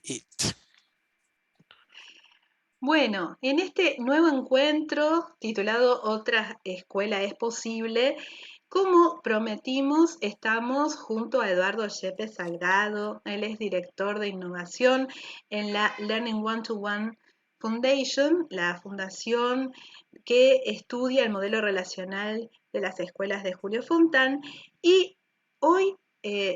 It. Bueno, en este nuevo encuentro titulado Otra escuela es posible, como prometimos, estamos junto a Eduardo Yepes Salgado. Él es director de innovación en la Learning One-to-One Foundation, la fundación que estudia el modelo relacional de las escuelas de Julio Fontán. Y hoy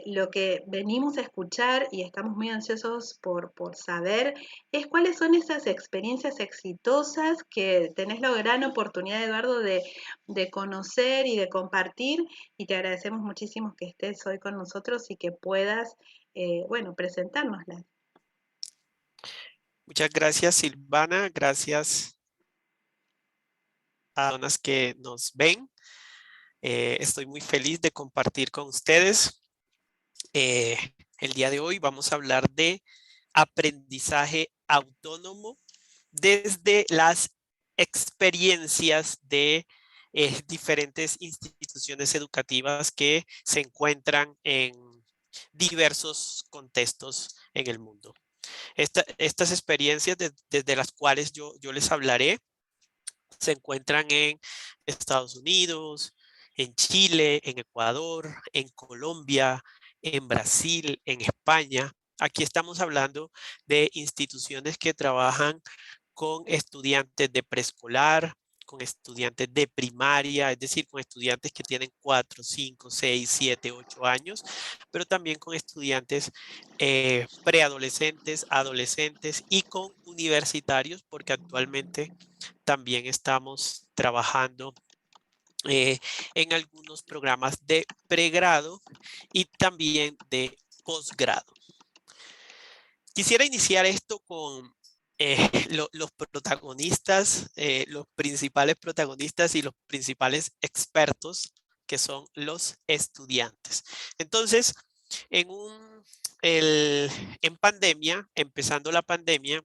lo que venimos a escuchar y estamos muy ansiosos por saber es cuáles son esas experiencias exitosas que tenés la gran oportunidad, Eduardo, de conocer y de compartir, y te agradecemos muchísimo que estés hoy con nosotros y que puedas, bueno, presentárnoslas. Muchas gracias, Silvana. Gracias a las personas que nos ven. Estoy muy feliz de compartir con ustedes. Eh, el día de hoy vamos a hablar de aprendizaje autónomo desde las experiencias de diferentes instituciones educativas que se encuentran en diversos contextos en el mundo. Estas experiencias desde las cuales yo les hablaré se encuentran en Estados Unidos, en Chile, en Ecuador, en Colombia, en Brasil, en España. Aquí estamos hablando de instituciones que trabajan con estudiantes de preescolar, con estudiantes de primaria, es decir, con estudiantes que tienen 4, 5, 6, 7, 8 años, pero también con estudiantes preadolescentes, adolescentes y con universitarios, porque actualmente también estamos trabajando en algunos programas de pregrado y también de posgrado. Quisiera iniciar esto con los protagonistas, los principales protagonistas y los principales expertos, que son los estudiantes. Entonces, en, un, en pandemia, empezando la pandemia,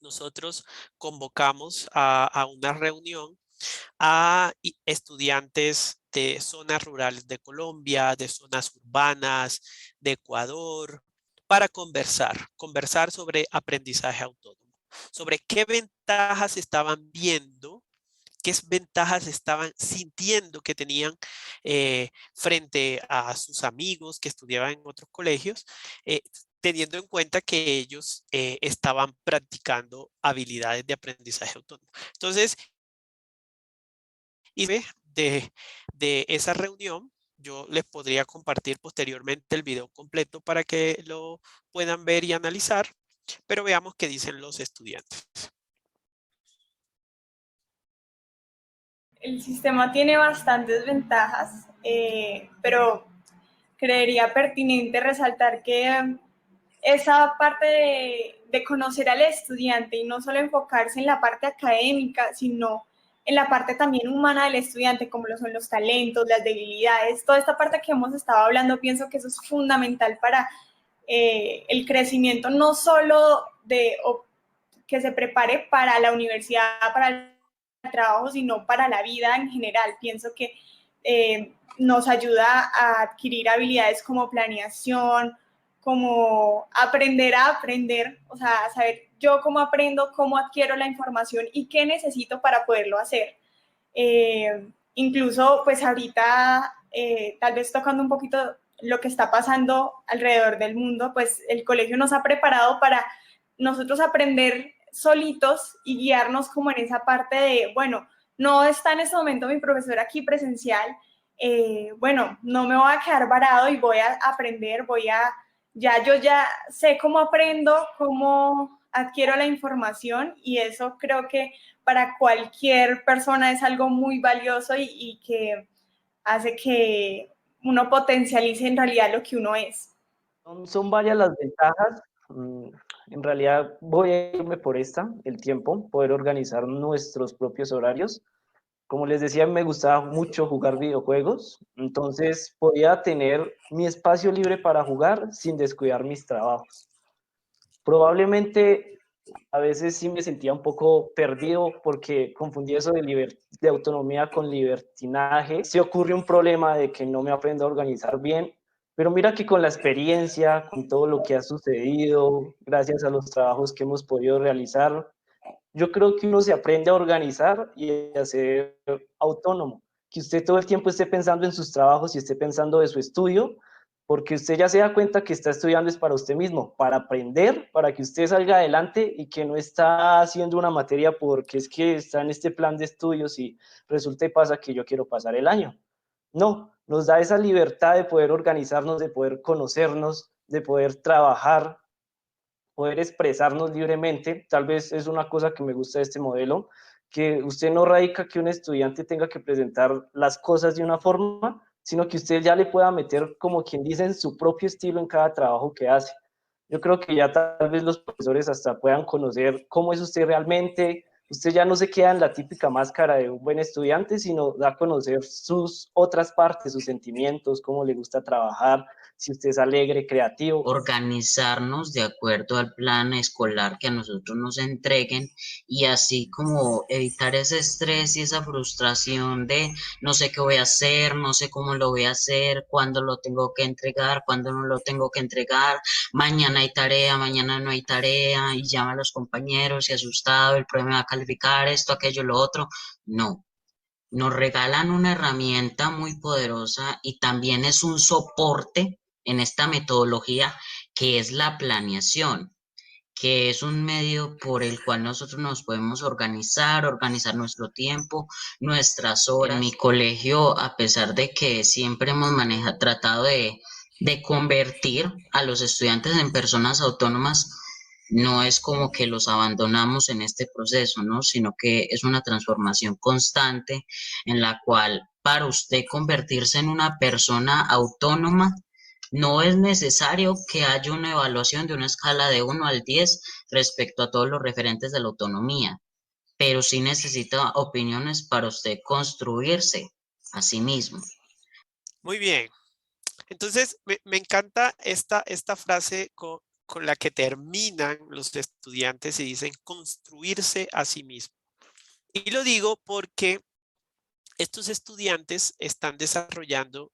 nosotros convocamos a una reunión a estudiantes de zonas rurales de Colombia, de zonas urbanas, de Ecuador, para conversar sobre aprendizaje autónomo, sobre qué ventajas estaban viendo, qué ventajas estaban sintiendo que tenían frente a sus amigos que estudiaban en otros colegios, teniendo en cuenta que ellos estaban practicando habilidades de aprendizaje autónomo. Entonces, y de esa reunión, yo les podría compartir posteriormente el video completo para que lo puedan ver y analizar, pero veamos qué dicen los estudiantes. El sistema tiene bastantes ventajas, pero creería pertinente resaltar que esa parte de conocer al estudiante y no solo enfocarse en la parte académica, sino en la parte también humana del estudiante, como lo son los talentos, las debilidades, toda esta parte que hemos estado hablando, pienso que eso es fundamental para el crecimiento, no solo de que se prepare para la universidad, para el trabajo, sino para la vida en general. Pienso que nos ayuda a adquirir habilidades como planeación, como aprender a aprender, o sea, saber yo cómo aprendo, cómo adquiero la información y qué necesito para poderlo hacer. Incluso, pues ahorita, tal vez tocando un poquito lo que está pasando alrededor del mundo, pues el colegio nos ha preparado para nosotros aprender solitos y guiarnos como en esa parte de, bueno, no está en este momento mi profesor aquí presencial, bueno, no me voy a quedar varado y voy a aprender, yo ya sé cómo aprendo, cómo adquiero la información y eso creo que para cualquier persona es algo muy valioso y que hace que uno potencialice en realidad lo que uno es. Son varias las ventajas. En realidad voy a irme por el tiempo, poder organizar nuestros propios horarios. Como les decía, me gustaba mucho jugar videojuegos, entonces podía tener mi espacio libre para jugar sin descuidar mis trabajos. Probablemente a veces sí me sentía un poco perdido porque confundí eso de autonomía con libertinaje. Si ocurre un problema de que no me aprendo a organizar bien, Pero mira que con la experiencia, con todo lo que ha sucedido, gracias a los trabajos que hemos podido realizar, yo creo que uno se aprende a organizar y a ser autónomo. Que usted todo el tiempo esté pensando en sus trabajos y esté pensando de su estudio, porque usted ya se da cuenta que está estudiando es para usted mismo, para aprender, para que usted salga adelante y que no está haciendo una materia porque es que está en este plan de estudios y resulta y pasa que yo quiero pasar el año. No, nos da esa libertad de poder organizarnos, de poder conocernos, de poder trabajar, poder expresarnos libremente. Tal vez es una cosa que me gusta de este modelo, que usted no radica que un estudiante tenga que presentar las cosas de una forma, sino que usted ya le pueda meter, como quien dice, en su propio estilo en cada trabajo que hace. Yo creo que ya tal vez los profesores hasta puedan conocer cómo es usted realmente. Usted ya no se queda en la típica máscara de un buen estudiante, sino da a conocer sus otras partes, sus sentimientos, cómo le gusta trabajar, si usted es alegre, creativo. Organizarnos de acuerdo al plan escolar que a nosotros nos entreguen y así como evitar ese estrés y esa frustración de no sé qué voy a hacer, no sé cómo lo voy a hacer, cuándo lo tengo que entregar, cuándo no lo tengo que entregar, mañana hay tarea, mañana no hay tarea y llama a los compañeros y asustado, el profe me va a calificar esto, aquello, lo otro. No. Nos regalan una herramienta muy poderosa y también es un soporte en esta metodología que es la planeación, que es un medio por el cual nosotros nos podemos organizar nuestro tiempo, nuestras horas. En mi colegio, a pesar de que siempre hemos tratado de convertir a los estudiantes en personas autónomas, no es como que los abandonamos en este proceso, ¿no? Sino que es una transformación constante en la cual para usted convertirse en una persona autónoma, no es necesario que haya una evaluación de una escala de 1 al 10 respecto a todos los referentes de la autonomía, pero sí necesita opiniones para usted construirse a sí mismo. Muy bien. Entonces, me encanta esta frase con la que terminan los estudiantes y dicen construirse a sí mismo. Y lo digo porque estos estudiantes están desarrollando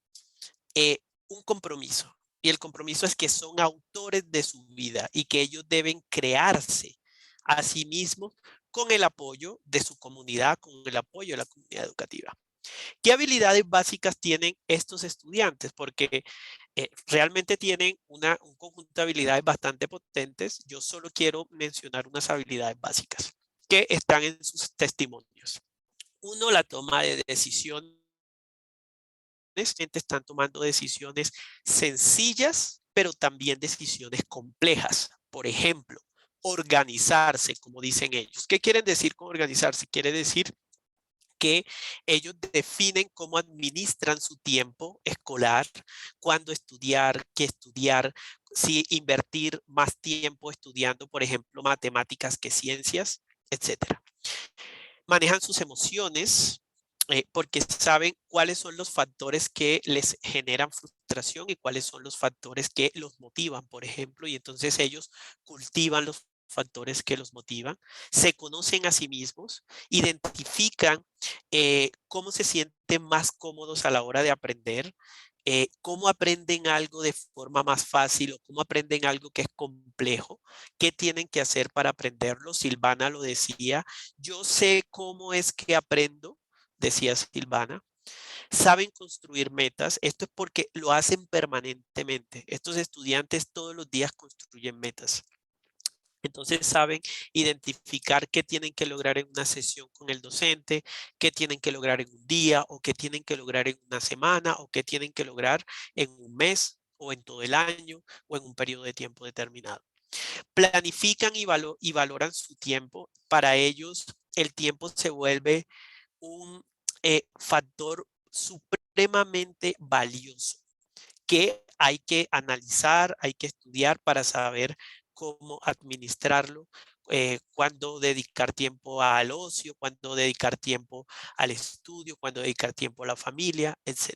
un compromiso. Y el compromiso es que son autores de su vida y que ellos deben crearse a sí mismos con el apoyo de su comunidad, con el apoyo de la comunidad educativa. ¿Qué habilidades básicas tienen estos estudiantes? Porque realmente tienen un conjunto de habilidades bastante potentes. Yo solo quiero mencionar unas habilidades básicas que están en sus testimonios. Uno, la toma de decisiones. Están tomando decisiones sencillas, pero también decisiones complejas. Por ejemplo, organizarse, como dicen ellos. ¿Qué quieren decir con organizarse? Quiere decir que ellos definen cómo administran su tiempo escolar, cuándo estudiar, qué estudiar, si invertir más tiempo estudiando, por ejemplo, matemáticas que ciencias, etcétera. Manejan sus emociones porque saben cuáles son los factores que les generan frustración y cuáles son los factores que los motivan, por ejemplo, y entonces ellos cultivan los factores que los motivan, se conocen a sí mismos, identifican cómo se sienten más cómodos a la hora de aprender, cómo aprenden algo de forma más fácil o cómo aprenden algo que es complejo, qué tienen que hacer para aprenderlo. Silvana lo decía, yo sé cómo es que aprendo, decía Silvana. Saben construir metas. Esto es porque lo hacen permanentemente. Estos estudiantes todos los días construyen metas. Entonces saben identificar qué tienen que lograr en una sesión con el docente, qué tienen que lograr en un día o qué tienen que lograr en una semana o qué tienen que lograr en un mes o en todo el año o en un periodo de tiempo determinado. Planifican y valoran su tiempo. Para ellos el tiempo se vuelve un factor supremamente valioso que hay que analizar, hay que estudiar para saber cómo administrarlo, cuándo dedicar tiempo al ocio, cuándo dedicar tiempo al estudio, cuándo dedicar tiempo a la familia, etc.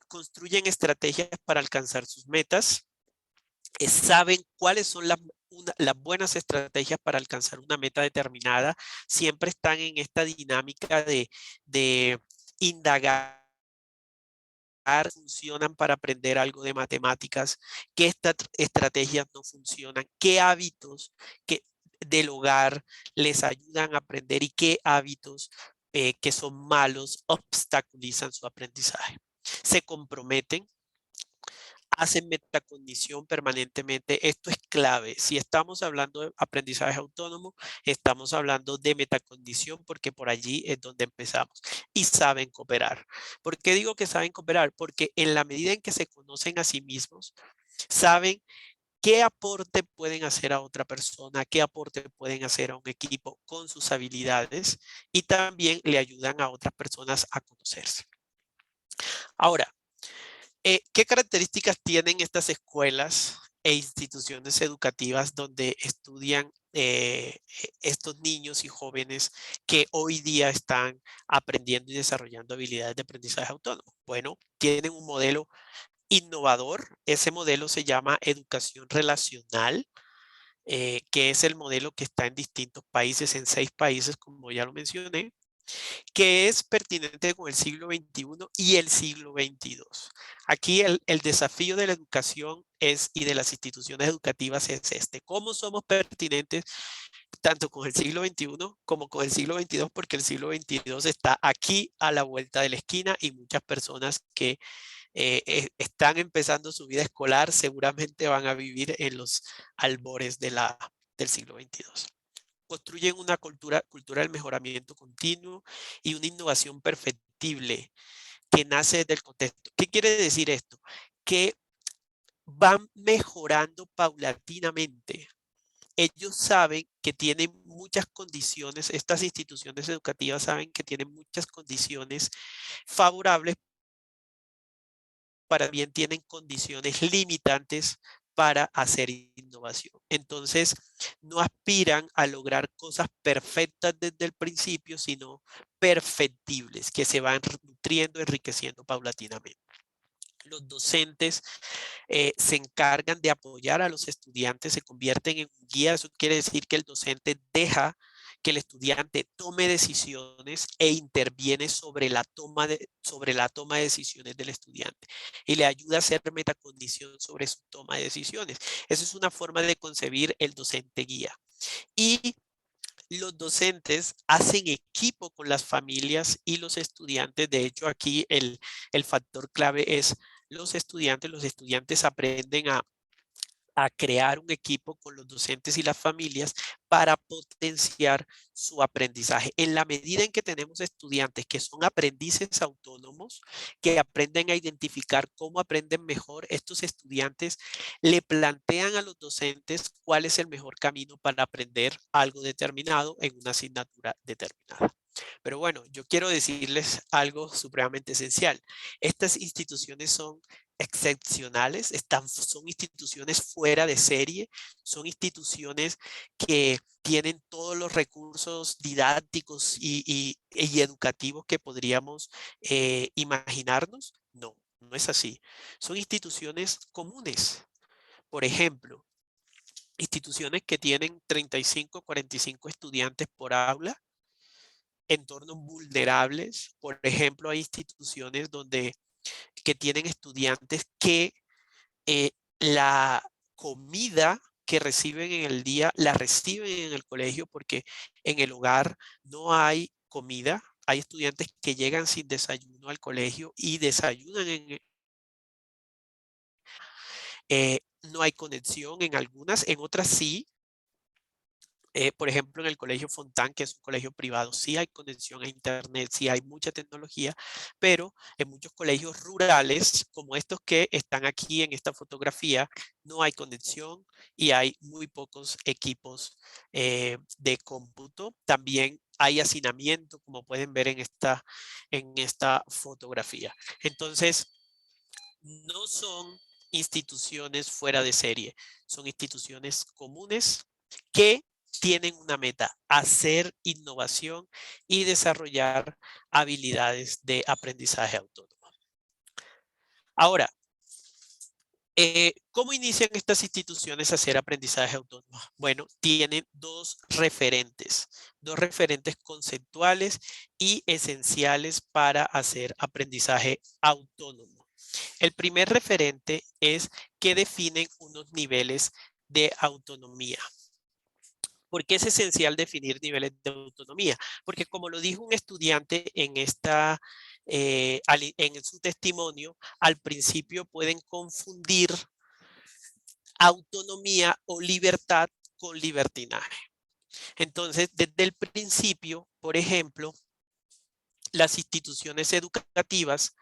Construyen estrategias para alcanzar sus metas, saben cuáles son las buenas estrategias para alcanzar una meta determinada, siempre están en esta dinámica de indagar funcionan para aprender algo de matemáticas, qué estrategias no funcionan, qué hábitos del hogar les ayudan a aprender y qué hábitos que son malos obstaculizan su aprendizaje. Se comprometen, hacen metacognición permanentemente. Esto es clave. Si estamos hablando de aprendizaje autónomo, estamos hablando de metacognición porque por allí es donde empezamos. Y saben cooperar. ¿Por qué digo que saben cooperar? Porque en la medida en que se conocen a sí mismos, saben qué aporte pueden hacer a otra persona, qué aporte pueden hacer a un equipo con sus habilidades y también le ayudan a otras personas a conocerse. Ahora, ¿qué características tienen estas escuelas e instituciones educativas donde estudian estos niños y jóvenes que hoy día están aprendiendo y desarrollando habilidades de aprendizaje autónomo? Bueno, tienen un modelo innovador. Ese modelo se llama educación relacional, que es el modelo que está en distintos países, en 6 países, como ya lo mencioné, que es pertinente con el siglo XXI y el siglo XXII. Aquí el desafío de la educación y de las instituciones educativas es este. ¿Cómo somos pertinentes tanto con el siglo XXI como con el siglo XXII? Porque el siglo XXII está aquí a la vuelta de la esquina y muchas personas que están empezando su vida escolar seguramente van a vivir en los albores del siglo XXII. Construyen una cultura del mejoramiento continuo y una innovación perfectible que nace desde el contexto. ¿Qué quiere decir esto? Que van mejorando paulatinamente. Ellos saben que tienen muchas condiciones, estas instituciones educativas saben que tienen muchas condiciones favorables, para bien tienen condiciones limitantes para hacer innovación. Entonces, no aspiran a lograr cosas perfectas desde el principio, sino perfectibles, que se van nutriendo, enriqueciendo paulatinamente. Los docentes se encargan de apoyar a los estudiantes, se convierten en un guía. Eso quiere decir que el docente deja que el estudiante tome decisiones e interviene sobre la toma de decisiones del estudiante y le ayuda a hacer metacognición sobre su toma de decisiones. Esa es una forma de concebir el docente guía. Y los docentes hacen equipo con las familias y los estudiantes. De hecho, aquí el factor clave es los estudiantes. Los estudiantes aprenden a crear un equipo con los docentes y las familias para potenciar su aprendizaje. En la medida en que tenemos estudiantes que son aprendices autónomos, que aprenden a identificar cómo aprenden mejor, estos estudiantes le plantean a los docentes cuál es el mejor camino para aprender algo determinado en una asignatura determinada. Pero bueno, yo quiero decirles algo supremamente esencial. Estas instituciones son excepcionales, son instituciones fuera de serie, son instituciones que tienen todos los recursos didácticos y educativos que podríamos imaginarnos. No, no es así. Son instituciones comunes. Por ejemplo, instituciones que tienen 35, 45 estudiantes por aula, entornos vulnerables. Por ejemplo, hay instituciones que tienen estudiantes que la comida que reciben en el día la reciben en el colegio porque en el hogar no hay comida. Hay estudiantes que llegan sin desayuno al colegio y desayunan no hay conexión en algunas, en otras sí. Por ejemplo, en el Colegio Fontán, que es un colegio privado, sí hay conexión a internet, sí hay mucha tecnología, pero en muchos colegios rurales, como estos que están aquí en esta fotografía, no hay conexión y hay muy pocos equipos de cómputo. También hay hacinamiento, como pueden ver en esta fotografía. Entonces, no son instituciones fuera de serie, son instituciones comunes que tienen una meta: hacer innovación y desarrollar habilidades de aprendizaje autónomo. Ahora, ¿cómo inician estas instituciones a hacer aprendizaje autónomo? Bueno, tienen dos referentes conceptuales y esenciales para hacer aprendizaje autónomo. El primer referente es que definen unos niveles de autonomía. ¿Por qué es esencial definir niveles de autonomía? Porque como lo dijo un estudiante en su testimonio, al principio pueden confundir autonomía o libertad con libertinaje. Entonces, desde el principio, por ejemplo, las instituciones educativas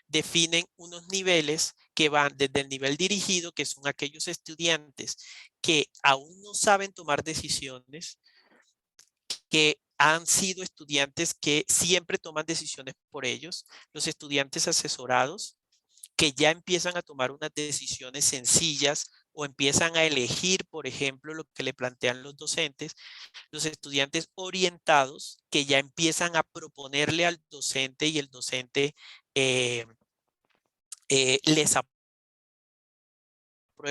definen unos niveles que van desde el nivel dirigido, que son aquellos estudiantes que aún no saben tomar decisiones, que han sido estudiantes que siempre toman decisiones por ellos, los estudiantes asesorados, que ya empiezan a tomar unas decisiones sencillas o empiezan a elegir, por ejemplo, lo que le plantean los docentes, los estudiantes orientados, que ya empiezan a proponerle al docente y el docente les aprueba.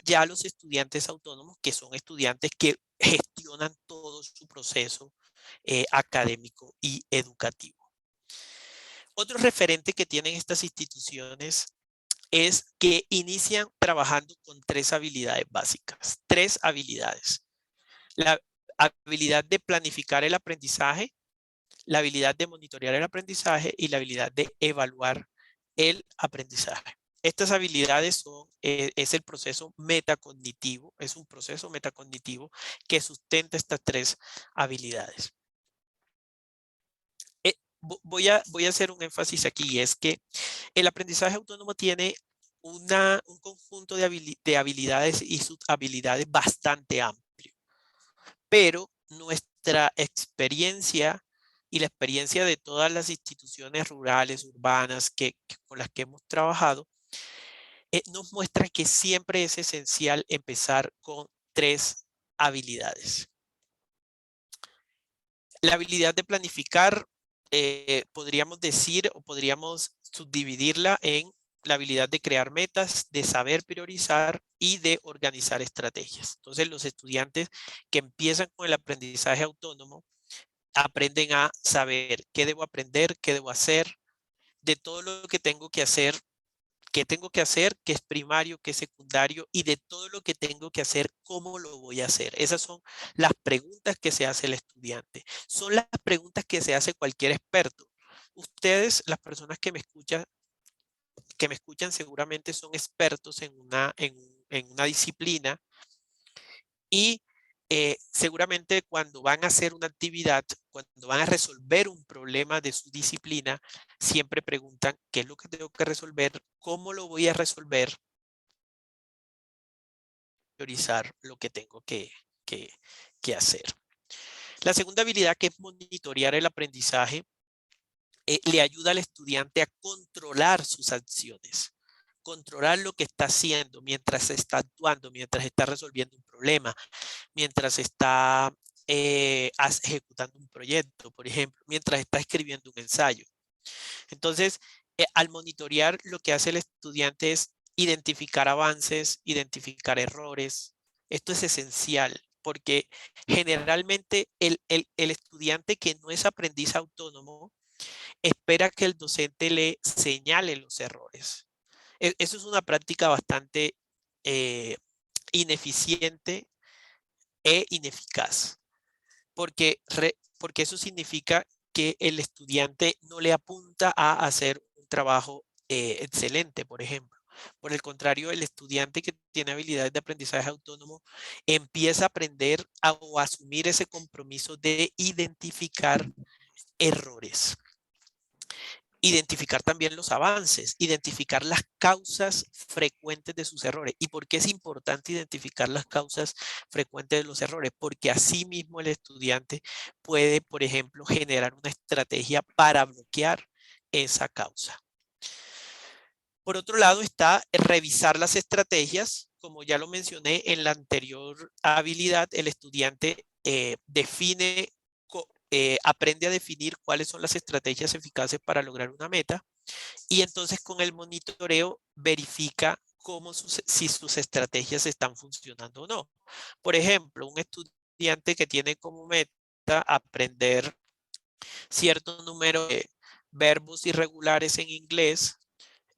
Ya los estudiantes autónomos, que son estudiantes que gestionan todo su proceso académico y educativo. Otro referente que tienen estas instituciones es que inician trabajando con 3 habilidades básicas. 3 habilidades. La habilidad de planificar el aprendizaje, la habilidad de monitorear el aprendizaje y la habilidad de evaluar el aprendizaje. Estas habilidades es el proceso metacognitivo, es un proceso metacognitivo que sustenta estas 3 habilidades. Voy a hacer un énfasis aquí, es que el aprendizaje autónomo tiene un conjunto de habilidades y subhabilidades bastante amplio, pero nuestra experiencia y la experiencia de todas las instituciones rurales, urbanas con las que hemos trabajado, nos muestra que siempre es esencial empezar con 3 habilidades. La habilidad de planificar, podríamos decir o podríamos subdividirla en la habilidad de crear metas, de saber priorizar y de organizar estrategias. Entonces, los estudiantes que empiezan con el aprendizaje autónomo aprenden a saber qué debo aprender, qué debo hacer, de todo lo que tengo que hacer, qué es primario, qué es secundario y de todo lo que tengo que hacer, cómo lo voy a hacer. Esas son las preguntas que se hace el estudiante. Son las preguntas que se hace cualquier experto. Ustedes, las personas que me escuchan seguramente son expertos en una disciplina y seguramente cuando van a hacer una actividad, cuando van a resolver un problema de su disciplina, siempre preguntan qué es lo que tengo que resolver, cómo lo voy a resolver, priorizar lo que tengo que hacer. La segunda habilidad, que es monitorear el aprendizaje, le ayuda al estudiante a controlar sus acciones, controlar lo que está haciendo mientras está actuando, mientras está resolviendo un problema, mientras está ejecutando un proyecto, por ejemplo, mientras está escribiendo un ensayo. Entonces, al monitorear, lo que hace el estudiante es identificar avances, identificar errores. Esto es esencial porque generalmente el estudiante que no es aprendiz autónomo espera que el docente le señale los errores. Eso es una práctica bastante ineficiente e ineficaz, porque eso significa que el estudiante no le apunta a hacer un trabajo excelente, por ejemplo. Por el contrario, el estudiante que tiene habilidades de aprendizaje autónomo empieza a aprender o a asumir ese compromiso de identificar errores. Identificar también los avances, identificar las causas frecuentes de sus errores. ¿Y por qué es importante identificar las causas frecuentes de los errores? Porque así mismo el estudiante puede, por ejemplo, generar una estrategia para bloquear esa causa. Por otro lado está revisar las estrategias. Como ya lo mencioné en la anterior habilidad, el estudiante aprende a definir cuáles son las estrategias eficaces para lograr una meta y entonces con el monitoreo verifica si sus estrategias están funcionando o no. Por ejemplo, un estudiante que tiene como meta aprender cierto número de verbos irregulares en inglés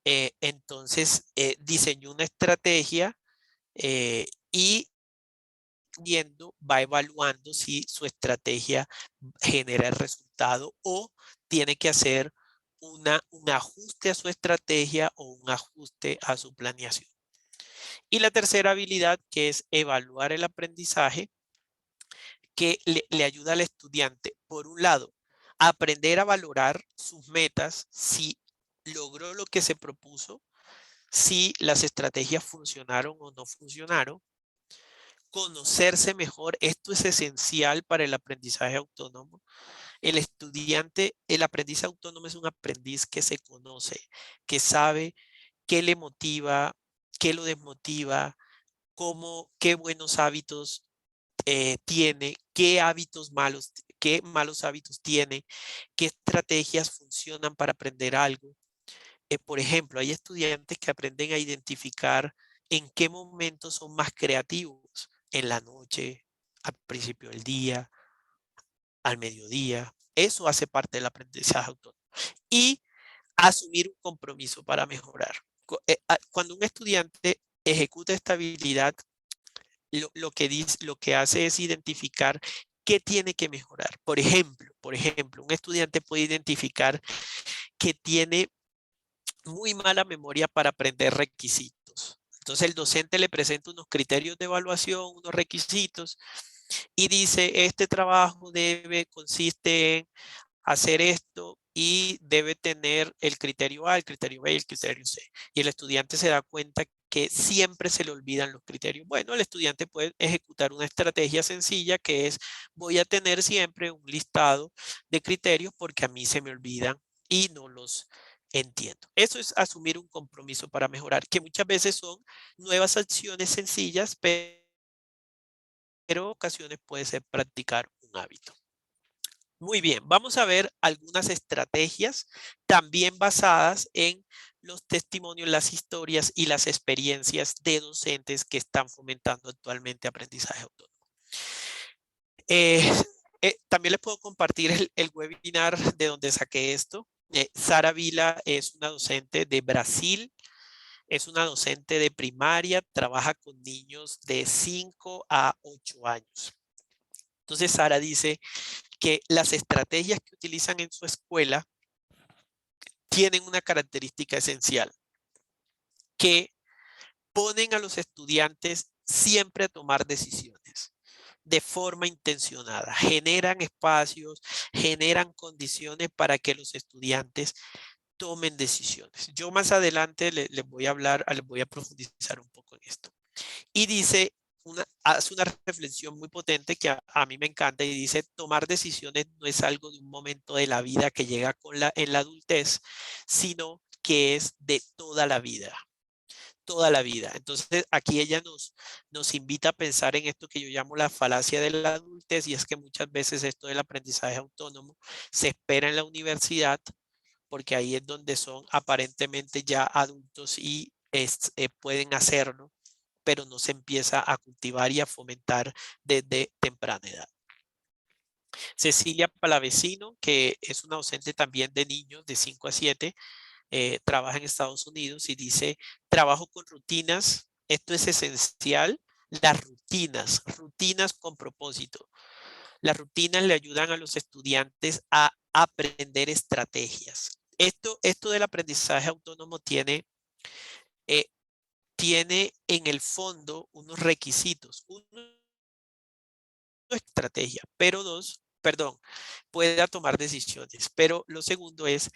Entonces, diseñó una estrategia y va evaluando si su estrategia genera el resultado o tiene que hacer un ajuste a su estrategia o un ajuste a su planeación. Y la tercera habilidad, que es evaluar el aprendizaje, que le ayuda al estudiante, por un lado, a aprender a valorar sus metas, si logró lo que se propuso, si las estrategias funcionaron o no funcionaron, conocerse mejor. Esto es esencial para el aprendizaje autónomo. El estudiante, el aprendiz autónomo es un aprendiz que se conoce, que sabe qué le motiva, qué lo desmotiva, qué buenos hábitos tiene, qué malos hábitos tiene, qué estrategias funcionan para aprender algo. Por ejemplo, hay estudiantes que aprenden a identificar en qué momentos son más creativos, en la noche, al principio del día, al mediodía. Eso hace parte del aprendizaje autónomo. Y asumir un compromiso para mejorar. Cuando un estudiante ejecuta esta habilidad, lo que hace es identificar qué tiene que mejorar. Por ejemplo, un estudiante puede identificar que tiene muy mala memoria para aprender requisitos. Entonces el docente le presenta unos criterios de evaluación, unos requisitos, y dice, este trabajo consiste en hacer esto y debe tener el criterio A, el criterio B y el criterio C. Y el estudiante se da cuenta que siempre se le olvidan los criterios. Bueno, el estudiante puede ejecutar una estrategia sencilla, que es: voy a tener siempre un listado de criterios porque a mí se me olvidan y no los entiendo. Eso es asumir un compromiso para mejorar, que muchas veces son nuevas acciones sencillas, pero en ocasiones puede ser practicar un hábito. Muy bien, vamos a ver algunas estrategias también basadas en los testimonios, las historias y las experiencias de docentes que están fomentando actualmente aprendizaje autónomo. También les puedo compartir el webinar de donde saqué esto. Sara Vila es una docente de Brasil, es una docente de primaria, trabaja con niños de 5 a 8 años. Entonces Sara dice que las estrategias que utilizan en su escuela tienen una característica esencial, que ponen a los estudiantes siempre a tomar decisiones de forma intencionada, generan espacios, generan condiciones para que los estudiantes tomen decisiones. Yo más adelante les voy a hablar, les voy a profundizar un poco en esto. Y dice, hace una reflexión muy potente que a mí me encanta, y dice: tomar decisiones no es algo de un momento de la vida que llega en la adultez, sino que es de toda la vida. Toda la vida. Entonces aquí ella nos invita a pensar en esto que yo llamo la falacia de la adultez, y es que muchas veces esto del aprendizaje autónomo se espera en la universidad, porque ahí es donde son aparentemente ya adultos y pueden hacerlo, pero no se empieza a cultivar y a fomentar desde temprana edad. Cecilia Palavecino, que es una docente también de niños de 5 a 7, trabaja en Estados Unidos, y dice: trabajo con rutinas, esto es esencial, las rutinas con propósito. Las rutinas le ayudan a los estudiantes a aprender estrategias. Esto del aprendizaje autónomo tiene en el fondo unos requisitos. Uno, estrategia, pero pueda tomar decisiones. Pero lo segundo es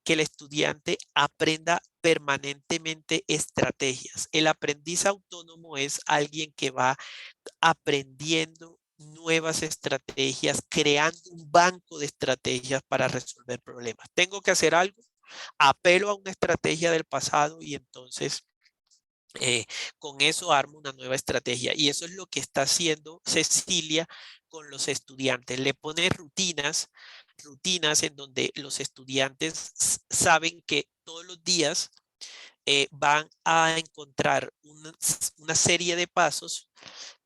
que el estudiante aprenda permanentemente estrategias. El aprendiz autónomo es alguien que va aprendiendo nuevas estrategias, creando un banco de estrategias para resolver problemas. Tengo que hacer algo, apelo a una estrategia del pasado y entonces con eso armo una nueva estrategia. Y eso es lo que está haciendo Cecilia con los estudiantes. Le pone rutinas en donde los estudiantes saben que todos los días van a encontrar una serie de pasos.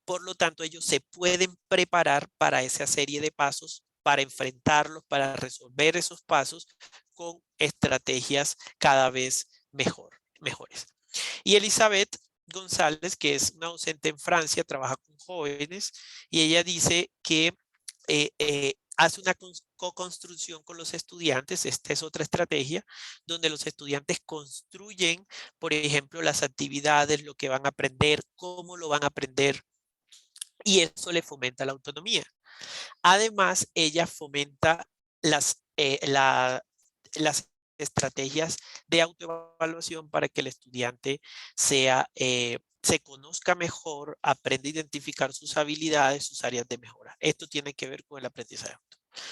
Por lo tanto, ellos se pueden preparar para esa serie de pasos, para enfrentarlos, para resolver esos pasos con estrategias cada vez mejores. Y Elizabeth González, que es una docente en Francia, trabaja con jóvenes y ella dice que hace una co-construcción con los estudiantes. Esta es otra estrategia donde los estudiantes construyen, por ejemplo, las actividades, lo que van a aprender, cómo lo van a aprender, y eso le fomenta la autonomía. Además, ella fomenta las estrategias de autoevaluación para que el estudiante se conozca mejor, aprenda a identificar sus habilidades, sus áreas de mejora. Esto tiene que ver con el aprendizaje.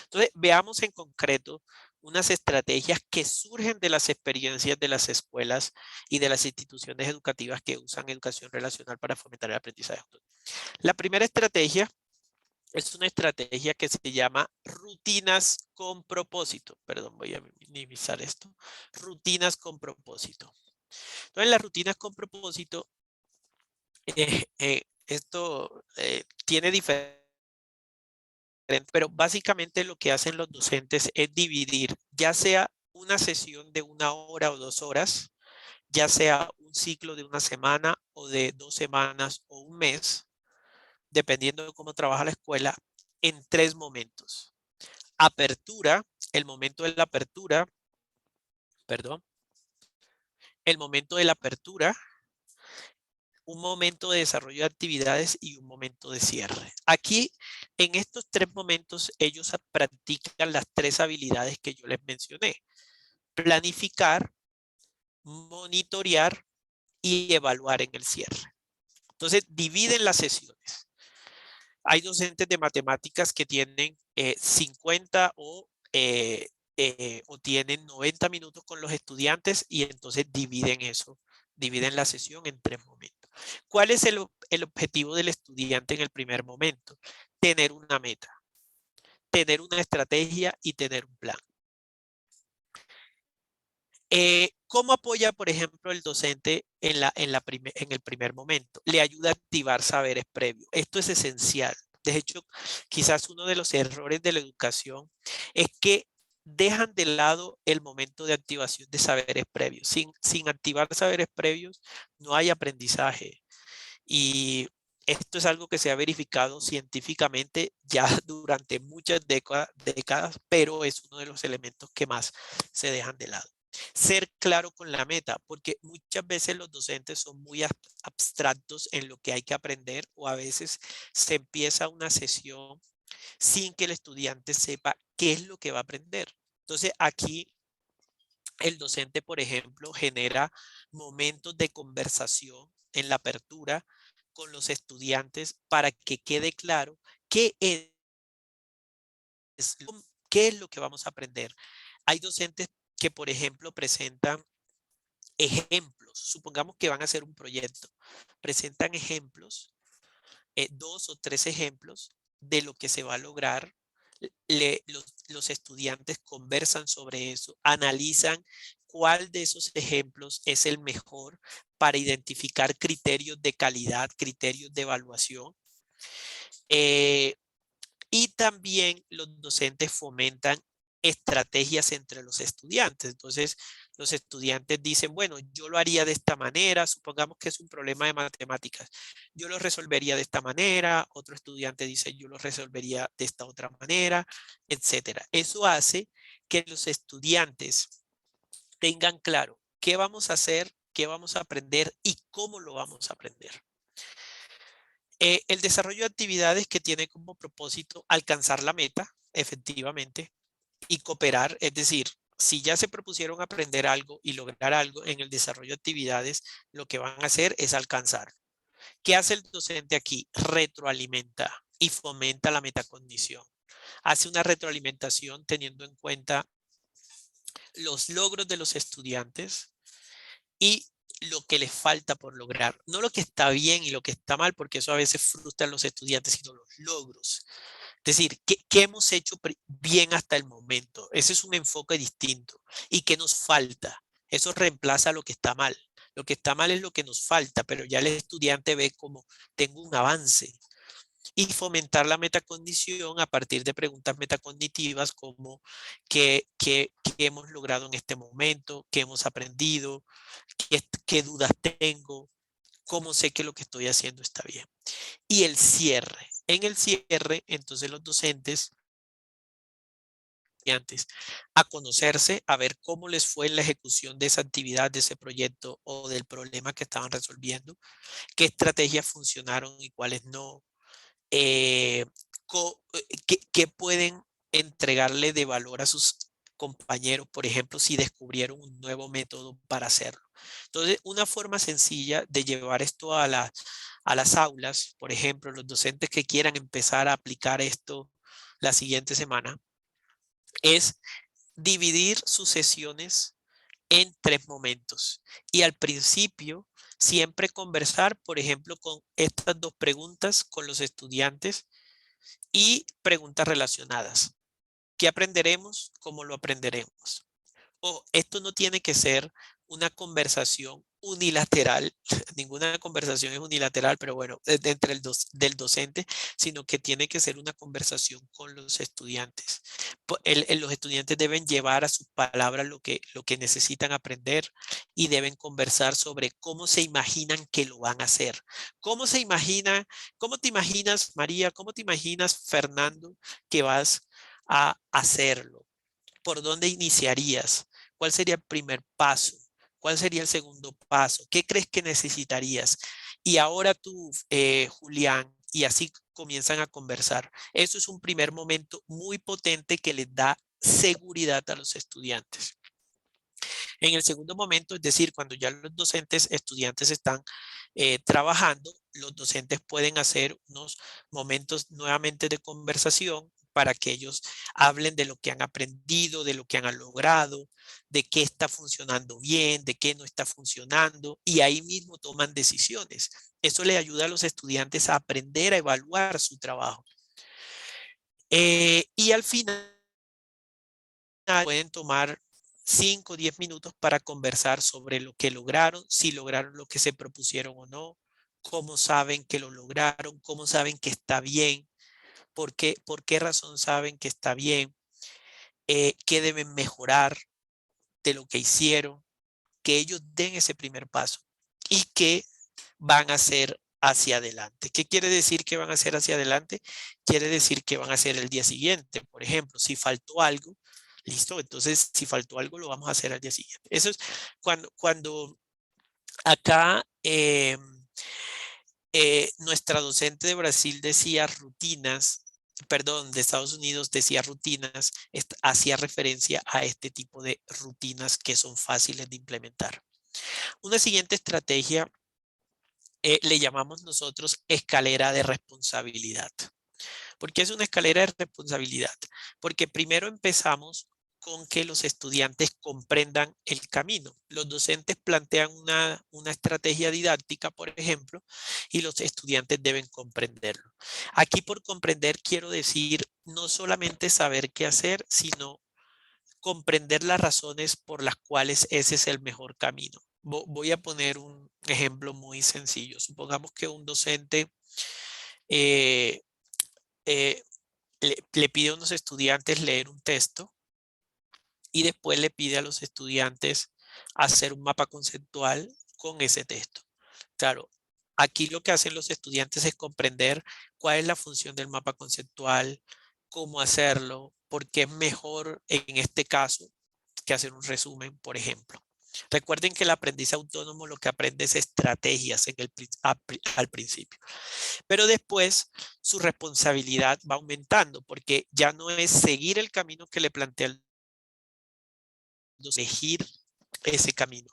Entonces, veamos en concreto unas estrategias que surgen de las experiencias de las escuelas y de las instituciones educativas que usan educación relacional para fomentar el aprendizaje. La primera estrategia es una estrategia que se llama rutinas con propósito. Perdón, voy a minimizar esto. Rutinas con propósito. Entonces, las rutinas con propósito, esto tiene diferentes, pero básicamente lo que hacen los docentes es dividir, ya sea una sesión de 1 hora o 2 horas, ya sea un ciclo de 1 semana o de 2 semanas o un mes, dependiendo de cómo trabaja la escuela, en 3 momentos. Apertura, el momento de la apertura, perdón, el momento de la apertura, un momento de desarrollo de actividades y un momento de cierre. Aquí, en estos 3 momentos, ellos practican las 3 habilidades que yo les mencioné. Planificar, monitorear y evaluar en el cierre. Entonces, dividen las sesiones. Hay docentes de matemáticas que tienen 50 o tienen 90 minutos con los estudiantes y entonces dividen eso, dividen la sesión en 3 momentos. ¿Cuál es el objetivo del estudiante en el primer momento? Tener una meta, tener una estrategia y tener un plan. ¿Cómo apoya, por ejemplo, el docente en el primer momento? Le ayuda a activar saberes previos. Esto es esencial. De hecho, quizás uno de los errores de la educación es que dejan de lado el momento de activación de saberes previos. Sin activar saberes previos no hay aprendizaje. Y esto es algo que se ha verificado científicamente ya durante muchas décadas, pero es uno de los elementos que más se dejan de lado. Ser claro con la meta, porque muchas veces los docentes son muy abstractos en lo que hay que aprender, o a veces se empieza una sesión sin que el estudiante sepa qué es lo que va a aprender. Entonces aquí el docente, por ejemplo, genera momentos de conversación en la apertura con los estudiantes para que quede claro qué es lo que vamos a aprender. Hay docentes que, por ejemplo, presentan ejemplos. Supongamos que van a hacer un proyecto. Presentan ejemplos, 2 o 3 ejemplos de lo que se va a lograr. Los estudiantes conversan sobre eso, analizan cuál de esos ejemplos es el mejor para identificar criterios de calidad, criterios de evaluación. Y también los docentes fomentan estrategias entre los estudiantes. Entonces, los estudiantes dicen, bueno, yo lo haría de esta manera, supongamos que es un problema de matemáticas, yo lo resolvería de esta manera, otro estudiante dice, yo lo resolvería de esta otra manera, etcétera. Eso hace que los estudiantes tengan claro qué vamos a hacer, qué vamos a aprender y cómo lo vamos a aprender. El desarrollo de actividades que tiene como propósito alcanzar la meta, efectivamente, y cooperar, es decir, si ya se propusieron aprender algo y lograr algo en el desarrollo de actividades, lo que van a hacer es alcanzar. ¿Qué hace el docente aquí? Retroalimenta y fomenta la metacognición. Hace una retroalimentación teniendo en cuenta los logros de los estudiantes y lo que les falta por lograr. No lo que está bien y lo que está mal, porque eso a veces frustra a los estudiantes, sino los logros. Es decir, ¿qué hemos hecho bien hasta el momento? Ese es un enfoque distinto. ¿Y qué nos falta? Eso reemplaza lo que está mal. Lo que está mal es lo que nos falta, pero ya el estudiante ve como tengo un avance. y fomentar la metacognición a partir de preguntas metacognitivas como qué hemos logrado en este momento, qué hemos aprendido, qué dudas tengo, cómo sé que lo que estoy haciendo está bien. Y el cierre. En el cierre, entonces los docentes a conocerse, a ver cómo les fue en la ejecución de esa actividad, de ese proyecto o del problema que estaban resolviendo, qué estrategias funcionaron y cuáles no, eh, qué pueden entregarle de valor a sus compañeros, por ejemplo, si descubrieron un nuevo método para hacerlo. Entonces, una forma sencilla de llevar esto a las aulas, por ejemplo, los docentes que quieran empezar a aplicar esto la siguiente semana, es dividir sus sesiones en 3 momentos. Y al principio, siempre conversar, por ejemplo, con estas 2 preguntas con los estudiantes y preguntas relacionadas. ¿Qué aprenderemos? ¿Cómo lo aprenderemos? O esto no tiene que ser una conversación unilateral, ninguna conversación es unilateral, pero bueno, entre del docente, sino que tiene que ser una conversación con los estudiantes. Los estudiantes deben llevar a sus palabras lo que necesitan aprender y deben conversar sobre cómo se imaginan que lo van a hacer. ¿Cómo se imagina, cómo te imaginas, María, cómo te imaginas, Fernando, que vas a hacerlo? ¿Por dónde iniciarías? ¿Cuál sería el primer paso? ¿Cuál sería el segundo paso? ¿Qué crees que necesitarías? Y ahora tú, Julián, y así comienzan a conversar. Eso es un primer momento muy potente que les da seguridad a los estudiantes. En el segundo momento, es decir, cuando ya los docentes, estudiantes están trabajando, los docentes pueden hacer unos momentos nuevamente de conversación para que ellos hablen de lo que han aprendido, de lo que han logrado, de qué está funcionando bien, de qué no está funcionando, y ahí mismo toman decisiones. Eso le ayuda a los estudiantes a aprender a evaluar su trabajo. Y al final pueden tomar 5 o 10 minutos para conversar sobre lo que lograron, si lograron lo que se propusieron o no, cómo saben que lo lograron, cómo saben que está bien, por qué razón saben que está bien, qué deben mejorar de lo que hicieron, que ellos den ese primer paso y qué van a hacer hacia adelante. ¿Qué quiere decir que van a hacer hacia adelante? Quiere decir que van a hacer el día siguiente. Por ejemplo, si faltó algo, listo, entonces si faltó algo lo vamos a hacer al día siguiente. Eso es cuando acá nuestra docente de Brasil decía rutinas, perdón, de Estados Unidos decía rutinas, hacía referencia a este tipo de rutinas que son fáciles de implementar. Una siguiente estrategia le llamamos nosotros escalera de responsabilidad. ¿Por qué es una escalera de responsabilidad? Porque primero empezamos con que los estudiantes comprendan el camino. Los docentes plantean una estrategia didáctica, por ejemplo, y los estudiantes deben comprenderlo. Aquí por comprender quiero decir no solamente saber qué hacer, sino comprender las razones por las cuales ese es el mejor camino. Voy a poner un ejemplo muy sencillo. Supongamos que un docente eh, le pide a unos estudiantes leer un texto y después le pide a los estudiantes hacer un mapa conceptual con ese texto. Claro, aquí lo que hacen los estudiantes es comprender cuál es la función del mapa conceptual, cómo hacerlo, por qué es mejor en este caso que hacer un resumen, por ejemplo. Recuerden que el aprendiz autónomo lo que aprende es estrategias al principio. Pero después su responsabilidad va aumentando porque ya no es seguir el camino que le plantea el docente, elegir ese camino.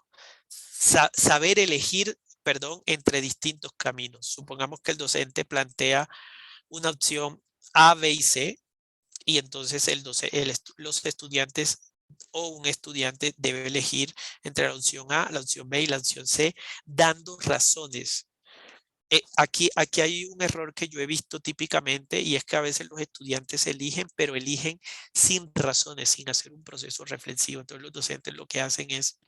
Saber elegir, perdón, entre distintos caminos. Supongamos que el docente plantea una opción A, B y C y entonces los estudiantes o un estudiante debe elegir entre la opción A, la opción B y la opción C, dando razones. Aquí hay un error que yo he visto típicamente y es que a veces los estudiantes eligen, pero eligen sin razones, sin hacer un proceso reflexivo. Entonces los docentes lo que hacen es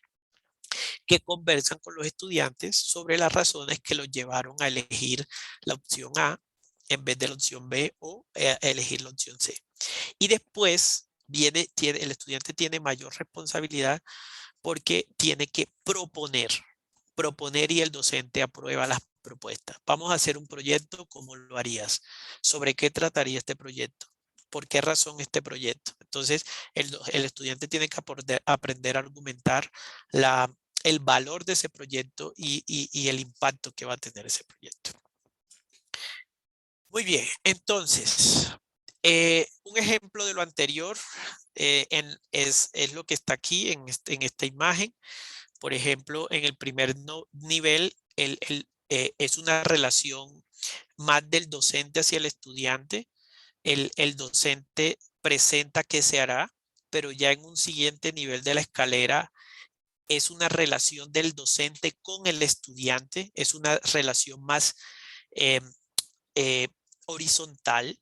que conversan con los estudiantes sobre las razones que los llevaron a elegir la opción A en vez de la opción B o elegir la opción C. Y después el estudiante tiene mayor responsabilidad porque tiene que proponer y el docente aprueba las propuestas. Vamos a hacer un proyecto, ¿cómo lo harías? ¿Sobre qué trataría este proyecto? ¿Por qué razón este proyecto? Entonces, el estudiante tiene que aprender a argumentar el valor de ese proyecto y el impacto que va a tener ese proyecto. Muy bien, entonces, un ejemplo de lo anterior es lo que está aquí en esta imagen. Por ejemplo, en el primer nivel es una relación más del docente hacia el estudiante. El docente presenta qué se hará, pero ya en un siguiente nivel de la escalera es una relación del docente con el estudiante, es una relación más eh, eh, horizontal,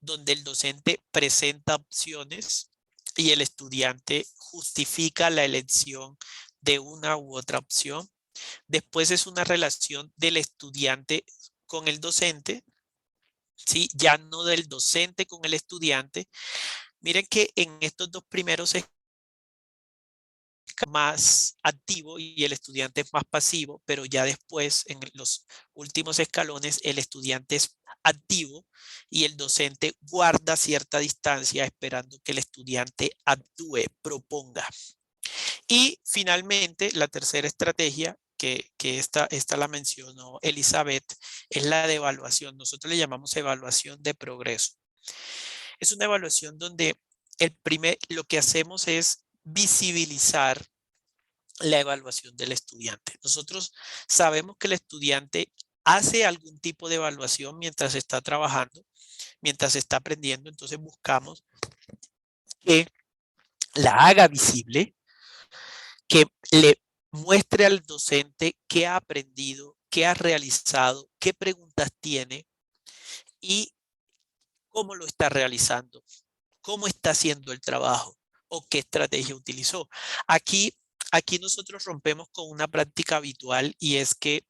donde el docente presenta opciones y el estudiante justifica la elección de una u otra opción. Después es una relación del estudiante con el docente, ¿sí? Ya no del docente con el estudiante. Miren que en estos dos primeros es más activo y el estudiante es más pasivo, pero ya después en los últimos escalones el estudiante es activo y el docente guarda cierta distancia esperando que el estudiante actúe, proponga. Y finalmente, la tercera estrategia, que esta la mencionó Elizabeth, es la de evaluación. Nosotros le llamamos evaluación de progreso. Es una evaluación donde lo que hacemos es visibilizar la evaluación del estudiante. Nosotros sabemos que el estudiante hace algún tipo de evaluación mientras está trabajando, mientras está aprendiendo, entonces buscamos que la haga visible, que le muestre al docente qué ha aprendido, qué ha realizado, qué preguntas tiene y cómo lo está realizando, cómo está haciendo el trabajo o qué estrategia utilizó. Aquí nosotros rompemos con una práctica habitual y es que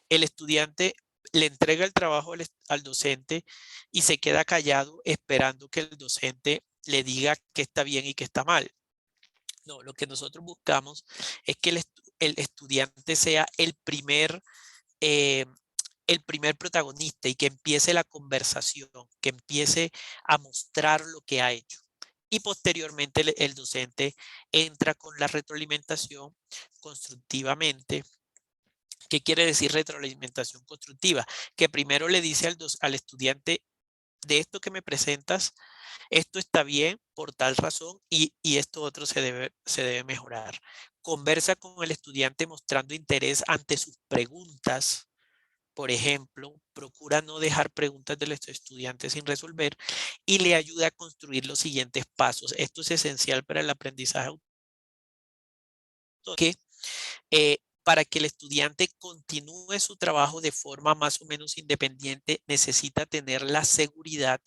el estudiante le entrega el trabajo al docente y se queda callado esperando que el docente le diga qué está bien y qué está mal. No, lo que nosotros buscamos es que el estudiante sea eh, el primer protagonista y que empiece la conversación, que empiece a mostrar lo que ha hecho. Y posteriormente el docente entra con la retroalimentación constructivamente. ¿Qué quiere decir retroalimentación constructiva? Que primero le dice al estudiante, de esto que me presentas, esto está bien por tal razón y esto otro se debe mejorar. Conversa con el estudiante mostrando interés ante sus preguntas. Por ejemplo, procura no dejar preguntas de los estudiantes sin resolver y le ayuda a construir los siguientes pasos. Esto es esencial para el aprendizaje que para que el estudiante continúe su trabajo de forma más o menos independiente, necesita tener la seguridad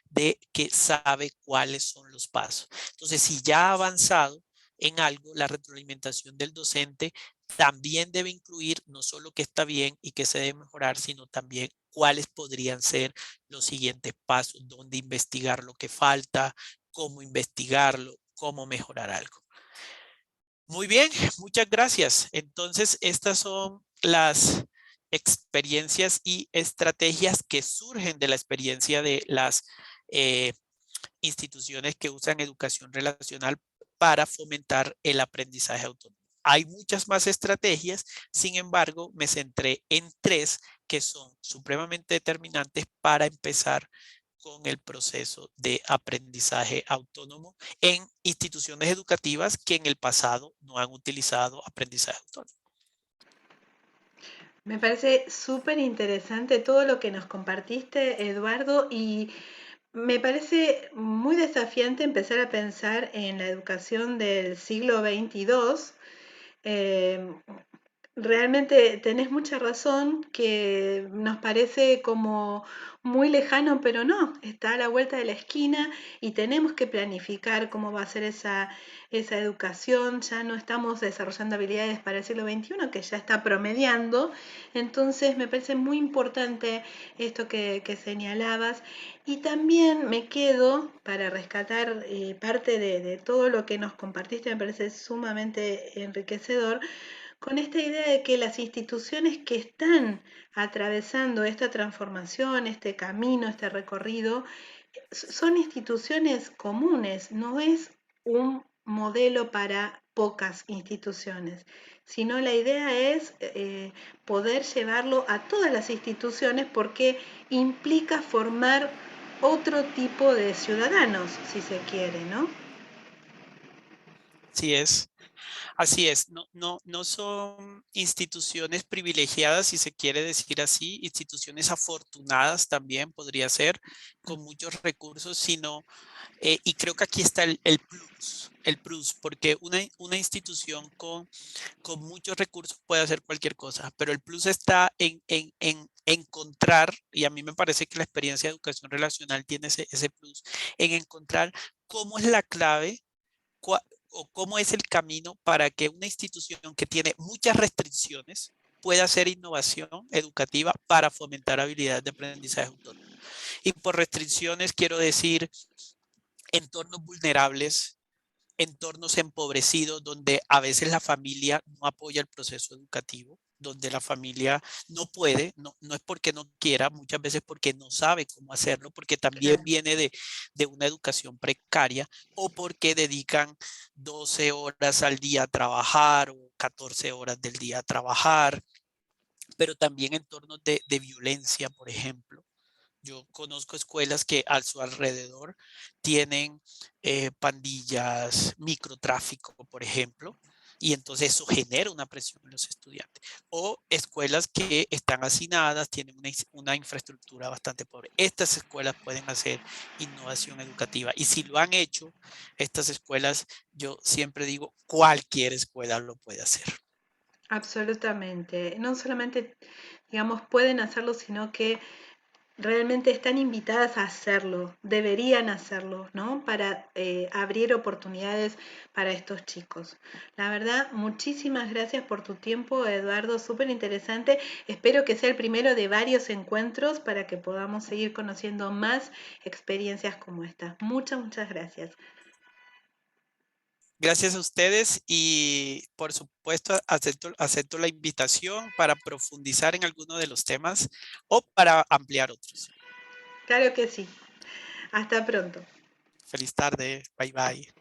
de que sabe cuáles son los pasos. Entonces, si ya ha avanzado en algo, la retroalimentación del docente también debe incluir no solo que está bien y que se debe mejorar, sino también cuáles podrían ser los siguientes pasos, dónde investigar lo que falta, cómo investigarlo, cómo mejorar algo. Muy bien, muchas gracias. Entonces, estas son las experiencias y estrategias que surgen de la experiencia de las instituciones que usan educación relacional para fomentar el aprendizaje autónomo. Hay muchas más estrategias, sin embargo, me centré en 3 que son supremamente determinantes para empezar con el proceso de aprendizaje autónomo en instituciones educativas que en el pasado no han utilizado aprendizaje autónomo. Me parece súper interesante todo lo que nos compartiste, Eduardo, y me parece muy desafiante empezar a pensar en la educación del siglo XXII. Realmente tenés mucha razón, que nos parece como muy lejano, pero no, está a la vuelta de la esquina y tenemos que planificar cómo va a ser esa educación. Ya no estamos desarrollando habilidades para el siglo XXI, que ya está promediando. Entonces me parece muy importante esto que señalabas. Y también me quedo para rescatar parte de todo lo que nos compartiste, me parece sumamente enriquecedor con esta idea de que las instituciones que están atravesando esta transformación, este camino, este recorrido, son instituciones comunes, no es un modelo para pocas instituciones, sino la idea es poder llevarlo a todas las instituciones porque implica formar otro tipo de ciudadanos, si se quiere, ¿no? Así es. Así es, no son instituciones privilegiadas, si se quiere decir así, instituciones afortunadas también podría ser, con muchos recursos, sino, y creo que aquí está el plus, porque una institución con muchos recursos puede hacer cualquier cosa, pero el plus está en encontrar, y a mí me parece que la experiencia de educación relacional tiene ese plus, en encontrar cómo es la clave o cómo es el camino para que una institución que tiene muchas restricciones pueda hacer innovación educativa para fomentar habilidades de aprendizaje autónomo. Y por restricciones quiero decir entornos vulnerables, entornos empobrecidos donde a veces la familia no apoya el proceso educativo, donde la familia no puede, no es porque no quiera, muchas veces porque no sabe cómo hacerlo, porque también Claro. viene de una educación precaria o porque dedican 12 horas al día a trabajar o 14 horas del día a trabajar, pero también entornos de violencia, por ejemplo. Yo conozco escuelas que a su alrededor tienen pandillas, microtráfico, por ejemplo, y entonces eso genera una presión en los estudiantes. O escuelas que están hacinadas, tienen una infraestructura bastante pobre. Estas escuelas pueden hacer innovación educativa y si lo han hecho, estas escuelas, yo siempre digo, cualquier escuela lo puede hacer. Absolutamente. No solamente, digamos, pueden hacerlo, sino que realmente están invitadas a hacerlo, deberían hacerlo, ¿no? Para abrir oportunidades para estos chicos. La verdad, muchísimas gracias por tu tiempo, Eduardo, súper interesante. Espero que sea el primero de varios encuentros para que podamos seguir conociendo más experiencias como esta. Muchas, muchas gracias. Gracias a ustedes y por supuesto acepto la invitación para profundizar en alguno de los temas o para ampliar otros. Claro que sí. Hasta pronto. Feliz tarde. Bye bye.